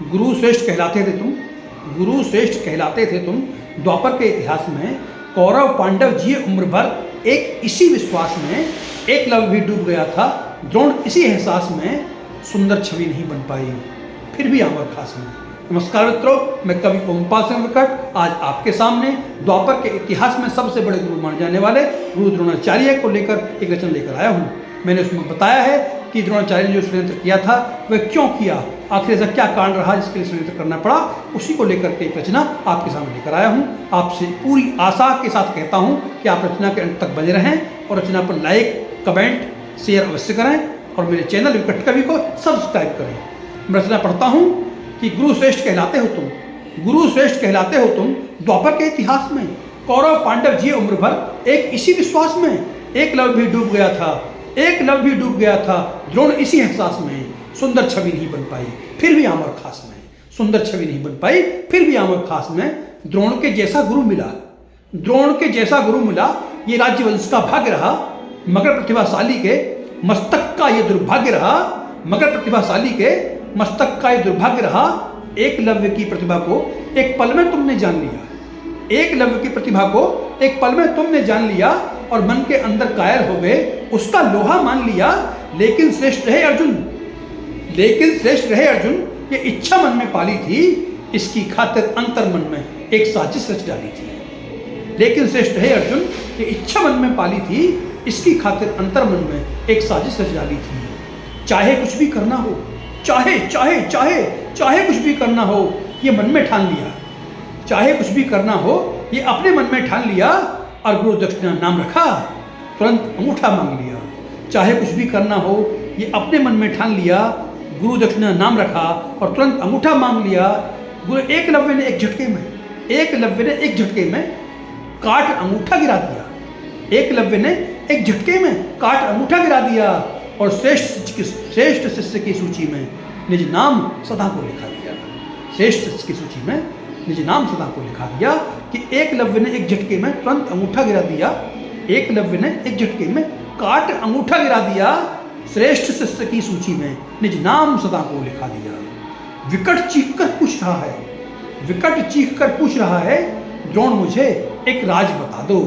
गुरु श्रेष्ठ कहलाते थे तुम, गुरु श्रेष्ठ कहलाते थे तुम। द्वापर के इतिहास में कौरव पांडव जिए उम्र भर एक इसी विश्वास में, एकलव्य भी डूब गया था द्रोण इसी एहसास में, सुंदर छवि नहीं बन पाई फिर भी अमर खास में। नमस्कार मित्रों, मैं कवि ओमपाल सिंह विकट आज आपके सामने द्वापर के इतिहास में सबसे बड़े गुरु माने जाने वाले गुरु द्रोणाचार्य को लेकर एक रचना लेकर आया हूँ। मैंने उसमें बताया है कि द्रोणाचार्य ने जो षड्यंत्र किया था वह क्यों किया, आखिर ऐसा क्या कारण रहा जिसके लिए षड्यंत्र करना पड़ा, उसी को लेकर के एक रचना आपके सामने लेकर आया हूँ। आपसे पूरी आशा के साथ कहता हूँ कि आप रचना के अंत तक बने रहें और रचना पर लाइक कमेंट शेयर अवश्य करें और मेरे चैनल विकट कवि को सब्सक्राइब करें। मैं रचना पढ़ता हूँ कि गुरु श्रेष्ठ कहलाते हो तुम, गुरु श्रेष्ठ कहलाते हो तुम। द्वापर के इतिहास में कौरव पांडव जिए उम्र भर एक इसी विश्वास में, एकलव्य भी डूब गया था, एकलव्य भी डूब गया था द्रोण इसी एहसास में, सुंदर छवि नहीं बन पाई फिर भी आमर खास में, सुंदर छवि नहीं बन पाई फिर भी आमर खास में। द्रोण के जैसा गुरु मिला, द्रोण के जैसा गुरु मिला, ये राज्यवंश का भाग्य रहा, मगर प्रतिभाशाली के मस्तक का ये दुर्भाग्य रहा, मगर प्रतिभाशाली के मस्तक का ये दुर्भाग्य रहा। एकलव्य की प्रतिभा को एक पल में तुमने जान लिया, एकलव्य की प्रतिभा को एक पल में तुमने जान लिया और मन के अंदर कायल हो गए, उसका लोहा मान लिया। लेकिन श्रेष्ठ रहे अर्जुन, लेकिन श्रेष्ठ रहे अर्जुन, ये इच्छा मन में पाली थी, इसकी खातिर अंतर मन में एक साजिश रच डाली थी। लेकिन श्रेष्ठ रहे अर्जुन, ये इच्छा मन में पाली थी, इसकी खातिर अंतर मन में एक साजिश रच डाली थी। चाहे कुछ भी करना हो, चाहे चाहे चाहे चाहे कुछ भी करना हो, ये मन में ठान लिया, चाहे कुछ भी करना हो ये अपने मन में ठान लिया और गुरु दक्षिणा नाम रखा, तुरंत अंगूठा मांग लिया। चाहे कुछ भी करना हो ये अपने मन में ठान लिया, गुरु दक्षिणा नाम रखा और तुरंत अंगूठा मांग लिया। गुरु एकलव्य ने एक झटके में, एकलव्य ने एक झटके में काट अंगूठा गिरा दिया, एकलव्य ने एक झटके में काट अंगूठा गिरा दिया और श्रेष्ठ शिष्य की सूची में निज नाम सदा को लिखा दिया। श्रेष्ठ शिष्य की सूची में निज नाम सदा को लिखा दिया कि एकलव्य ने एक झटके में तुरंत अंगूठा गिरा दिया, एकलव्य ने एक झटके में काट अंगूठा गिरा दिया, श्रेष्ठ शिष्य की सूची में निज नाम सदा को लिखा दिया। विकट चीख कर पूछ रहा है, विकट चीख कर पूछ रहा है, द्रोण मुझे एक राज बता दो।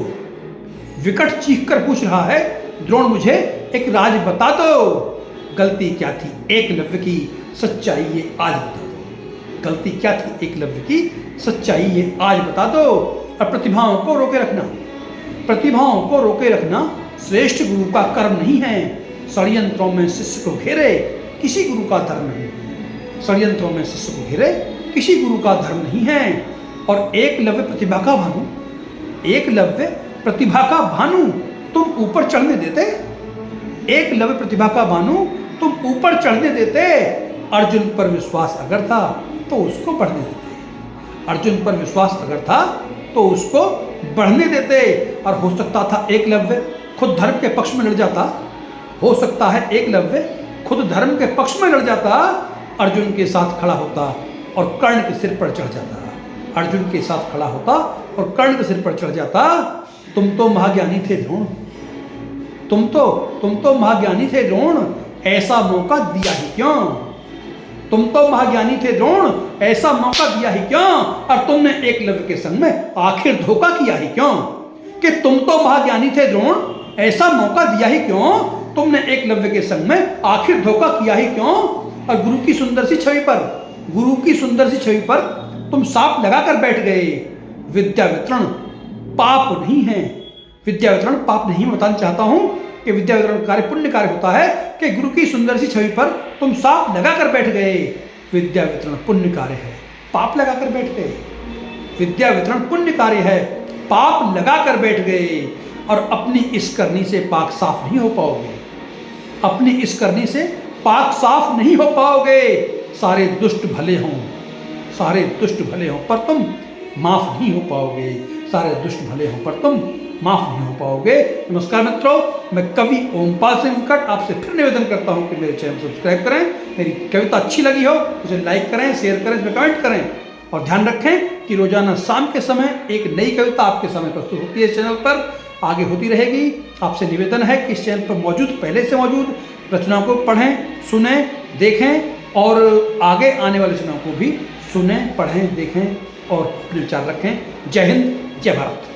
विकट चीख कर पूछ रहा है, द्रोण मुझे एक राज बता दो। गलती क्या थी एकलव्य की, सच्चाई ये आज बता दो। गलती क्या थी एकलव्य की, सच्चाई ये आज बता दो। और प्रतिभाओं को रोके रखना, प्रतिभाओं को रोके रखना श्रेष्ठ गुरु का कर्म नहीं है। षड्यंत्रों में शिष्य को घेरे किसी गुरु का धर्म नहीं, षड्यंत्रों में शिष्य को घेरे किसी गुरु का धर्म नहीं है। और एकलव्य प्रतिभा का भानु, एकलव्य प्रतिभा का भानु तुम ऊपर चढ़ने देते, एकलव्य प्रतिभा का भानु तुम ऊपर चढ़ने देते। अर्जुन पर विश्वास अगर था तो उसको बढ़ने देते, अर्जुन पर विश्वास अगर था तो उसको बढ़ने देते। और हो सकता था एकलव्य खुद धर्म के पक्ष में लड़ जाता, हो सकता है एकलव्य खुद धर्म के पक्ष में लड़ जाता, अर्जुन के साथ खड़ा होता और कर्ण के सिर पर चढ़ जाता, अर्जुन के साथ खड़ा होता और कर्ण के सिर पर चढ़ जाता। तुम तो महाज्ञानी थे द्रोण, तुम तो महाज्ञानी थे द्रोण, ऐसा मौका दिया ही क्यों। तुम तो महाज्ञानी थे द्रोण, ऐसा मौका दिया ही क्यों। और तुमने एकलव्य के संग में आखिर धोखा किया ही क्यों। कि तुम तो महाज्ञानी थे द्रोण, ऐसा मौका दिया ही क्यों। तुमने एकलव्य के संग में आखिर धोखा किया ही क्यों। और गुरु की सुंदर सी छवि पर, गुरु की सुंदर सी छवि पर तुम साप लगाकर बैठ गए। विद्या वितरण पाप नहीं है, विद्या वितरण पाप नहीं। मैं बताना चाहता हूं कि विद्या वितरण कार्य पुण्य कार्य होता है कि गुरु की सुंदर सी छवि पर तुम साप लगाकर बैठ गए। विद्या वितरण पुण्य कार्य है, पाप लगाकर बैठ गए। विद्या वितरण पुण्य कार्य है, पाप लगाकर बैठ गए। और अपनी इस करनी से पाक साफ नहीं हो पाओगे, अपनी इस करनी से पाक साफ नहीं हो पाओगे। सारे दुष्ट भले हों, सारे दुष्ट भले हों पर तुम माफ नहीं हो पाओगे, सारे दुष्ट भले हों पर तुम माफ नहीं हो पाओगे। नमस्कार मित्रों, मैं कवि ओमपाल सिंह विकट आपसे फिर निवेदन करता हूं कि मेरे चैनल को सब्सक्राइब करें, मेरी कविता अच्छी लगी हो उसे लाइक करें, शेयर करें, इसमें कमेंट करें। और ध्यान रखें कि रोजाना शाम के समय एक नई कविता आपके सामने प्रस्तुत होती है, इस चैनल पर आगे होती रहेगी। आपसे निवेदन है कि इस चैनल पर मौजूद, पहले से मौजूद रचनाओं को पढ़ें, सुनें, देखें और आगे आने वाले चुनाव को भी सुनें, पढ़ें, देखें और अपने विचार रखें। जय हिंद, जय भारत।